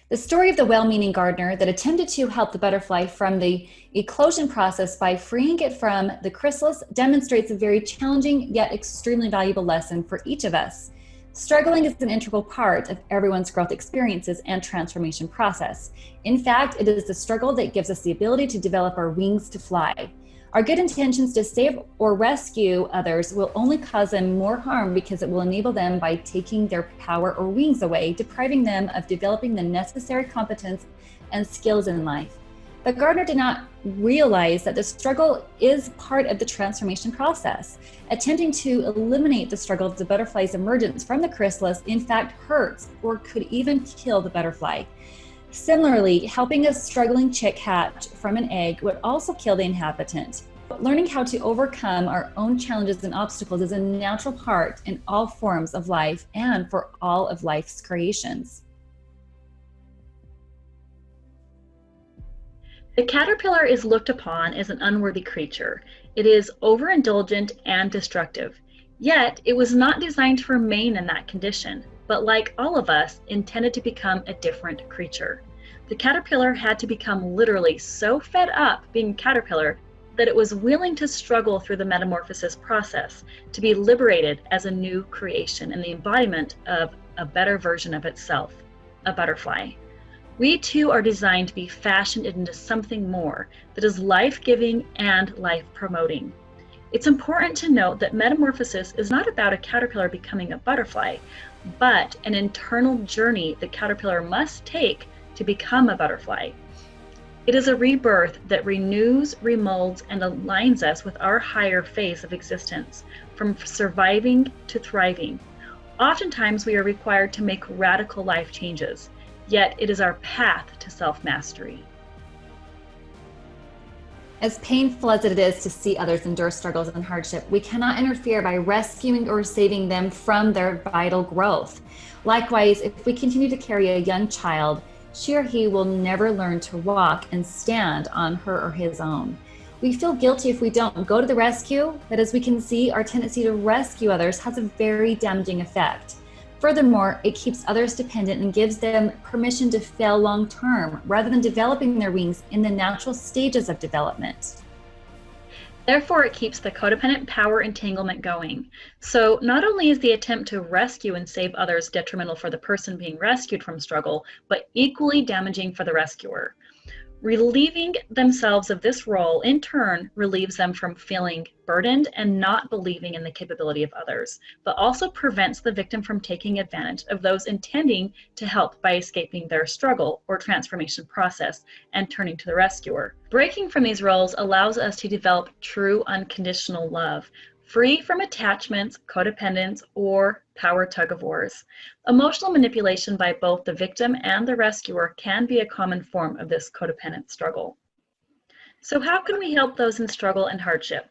The story of the well-meaning gardener that attempted to help the butterfly from the eclosion process by freeing it from the chrysalis demonstrates a very challenging yet extremely valuable lesson for each of us. Struggling is an integral part of everyone's growth experiences and transformation process. In fact, it is the struggle that gives us the ability to develop our wings to fly. Our good intentions to save or rescue others will only cause them more harm because it will enable them by taking their power or wings away, depriving them of developing the necessary competence and skills in life. The gardener did not realize that the struggle is part of the transformation process. Attempting to eliminate the struggle of the butterfly's emergence from the chrysalis in fact hurts or could even kill the butterfly. Similarly, helping a struggling chick hatch from an egg would also kill the inhabitant. Learning how to overcome our own challenges and obstacles is a natural part in all forms of life and for all of life's creations. The caterpillar is looked upon as an unworthy creature. It is overindulgent and destructive. Yet, it was not designed to remain in that condition, but like all of us, intended to become a different creature. The caterpillar had to become literally so fed up being a caterpillar that it was willing to struggle through the metamorphosis process to be liberated as a new creation and the embodiment of a better version of itself, a butterfly. We too are designed to be fashioned into something more that is life-giving and life-promoting. It's important to note that metamorphosis is not about a caterpillar becoming a butterfly, but an internal journey the caterpillar must take to become a butterfly. It is a rebirth that renews, remolds, and aligns us with our higher phase of existence, from surviving to thriving. Oftentimes we are required to make radical life changes, yet it is our path to self-mastery. As painful as it is to see others endure struggles and hardship, we cannot interfere by rescuing or saving them from their vital growth. Likewise, if we continue to carry a young child, she or he will never learn to walk and stand on her or his own. We feel guilty if we don't go to the rescue, but as we can see, our tendency to rescue others has a very damaging effect. Furthermore, it keeps others dependent and gives them permission to fail long term, rather than developing their wings in the natural stages of development. Therefore, it keeps the codependent power entanglement going. So not only is the attempt to rescue and save others detrimental for the person being rescued from struggle, but equally damaging for the rescuer. Relieving themselves of this role, in turn, relieves them from feeling burdened and not believing in the capability of others, but also prevents the victim from taking advantage of those intending to help by escaping their struggle or transformation process and turning to the rescuer. Breaking from these roles allows us to develop true unconditional love, free from attachments, codependence, or power tug-of-wars. Emotional manipulation by both the victim and the rescuer can be a common form of this codependent struggle. So how can we help those in struggle and hardship?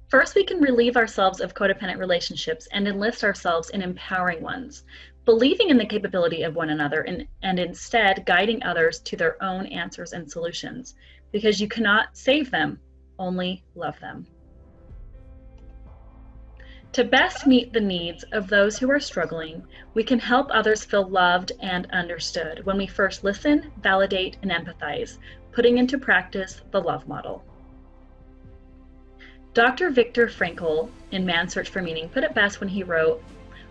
First, we can relieve ourselves of codependent relationships and enlist ourselves in empowering ones, believing in the capability of one another and instead guiding others to their own answers and solutions, because you cannot save them, only love them. To best meet the needs of those who are struggling, we can help others feel loved and understood when we first listen, validate, and empathize, putting into practice the love model. Dr. Viktor Frankl, in Man's Search for Meaning, put it best when he wrote,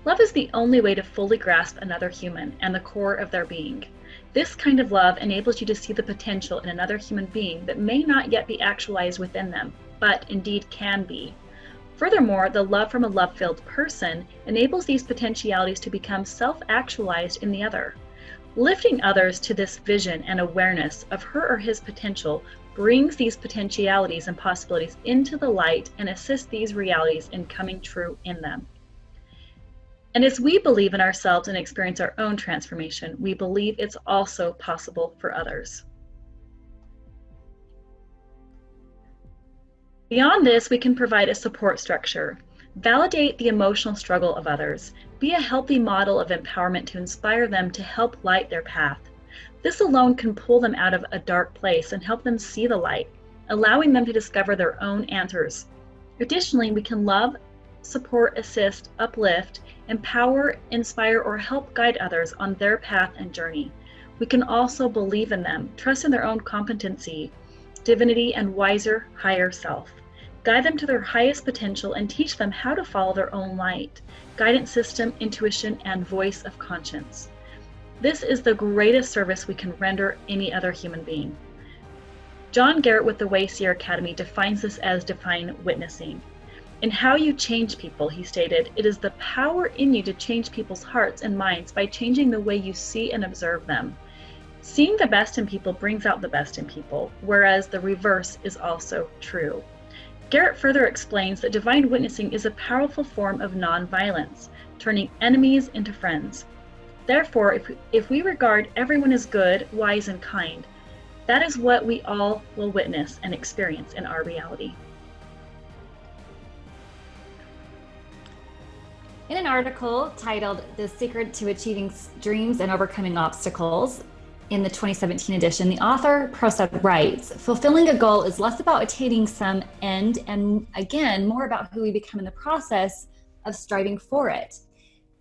"Love is the only way to fully grasp another human and the core of their being. This kind of love enables you to see the potential in another human being that may not yet be actualized within them, but indeed can be. Furthermore, the love from a love-filled person enables these potentialities to become self-actualized in the other. Lifting others to this vision and awareness of her or his potential brings these potentialities and possibilities into the light and assists these realities in coming true in them. And as we believe in ourselves and experience our own transformation, we believe it's also possible for others." Beyond this, we can provide a support structure. Validate the emotional struggle of others. Be a healthy model of empowerment to inspire them to help light their path. This alone can pull them out of a dark place and help them see the light, allowing them to discover their own answers. Additionally, we can love, support, assist, uplift, empower, inspire, or help guide others on their path and journey. We can also believe in them, trust in their own competency, divinity, and wiser, higher self. Guide them to their highest potential and teach them how to follow their own light, guidance system, intuition, and voice of conscience. This is the greatest service we can render any other human being. John Garrett with the Way Seer Academy defines this as divine witnessing. In how you change people, he stated, it is the power in you to change people's hearts and minds by changing the way you see and observe them. Seeing the best in people brings out the best in people, whereas the reverse is also true. Garrett further explains that divine witnessing is a powerful form of non-violence, turning enemies into friends. Therefore, if we regard everyone as good, wise, and kind, that is what we all will witness and experience in our reality. In an article titled The Secret to Achieving Dreams and Overcoming Obstacles, in the 2017 edition, the author Prosed writes, fulfilling a goal is less about attaining some end and, again, more about who we become in the process of striving for it.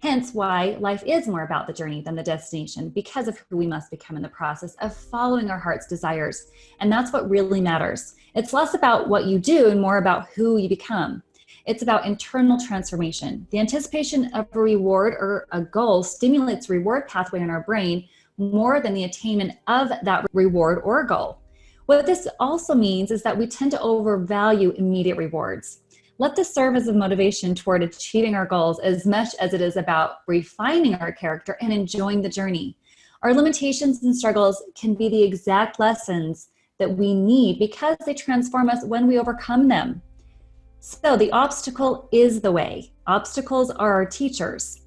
Hence why life is more about the journey than the destination, because of who we must become in the process of following our heart's desires. And that's what really matters. It's less about what you do and more about who you become. It's about internal transformation. The anticipation of a reward or a goal stimulates a reward pathway in our brain more than the attainment of that reward or goal. What this also means is that we tend to overvalue immediate rewards. Let this serve as a motivation toward achieving our goals as much as it is about refining our character and enjoying the journey. Our limitations and struggles can be the exact lessons that we need because they transform us when we overcome them. So the obstacle is the way. Obstacles are our teachers.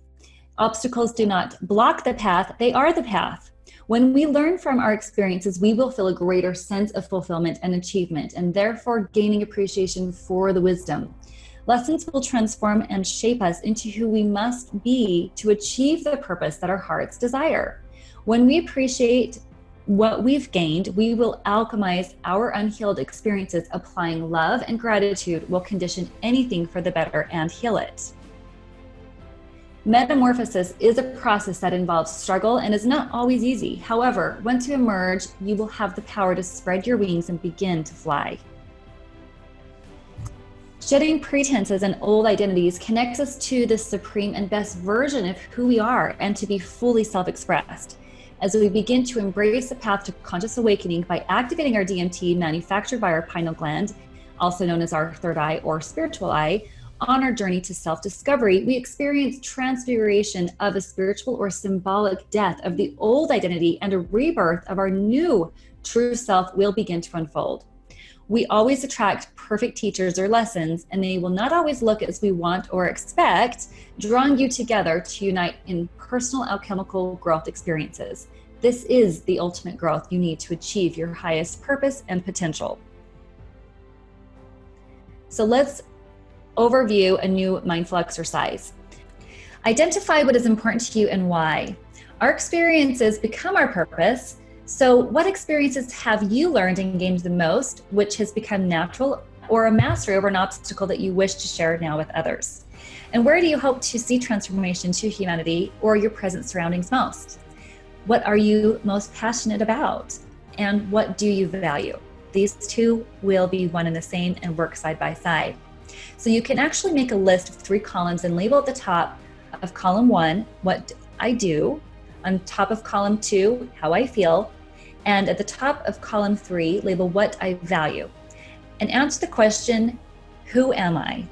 Obstacles do not block the path, they are the path. When we learn from our experiences, we will feel a greater sense of fulfillment and achievement, and therefore gaining appreciation for the wisdom. Lessons will transform and shape us into who we must be to achieve the purpose that our hearts desire. When we appreciate what we've gained, we will alchemize our unhealed experiences. Applying love and gratitude will condition anything for the better and heal it. Metamorphosis is a process that involves struggle and is not always easy. However, once you emerge, you will have the power to spread your wings and begin to fly. Shedding pretenses and old identities connects us to the supreme and best version of who we are and to be fully self-expressed. As we begin to embrace the path to conscious awakening by activating our DMT manufactured by our pineal gland, also known as our third eye or spiritual eye, on our journey to self-discovery, we experience transfiguration of a spiritual or symbolic death of the old identity, and a rebirth of our new true self will begin to unfold. We always attract perfect teachers or lessons, and they will not always look as we want or expect, drawing you together to unite in personal alchemical growth experiences. This is the ultimate growth you need to achieve your highest purpose and potential. So let's overview a new mindful exercise. Identify what is important to you and why. Our experiences become our purpose. So what experiences have you learned and gained the most, which has become natural or a mastery over an obstacle that you wish to share now with others? And where do you hope to see transformation to humanity or your present surroundings most? What are you most passionate about? And what do you value? These two will be one and the same and work side by side. So you can actually make a list of 3 columns and label at the top of column 1, what I do, on top of column 2, how I feel, and at the top of column 3, label what I value. And answer the question, who am I?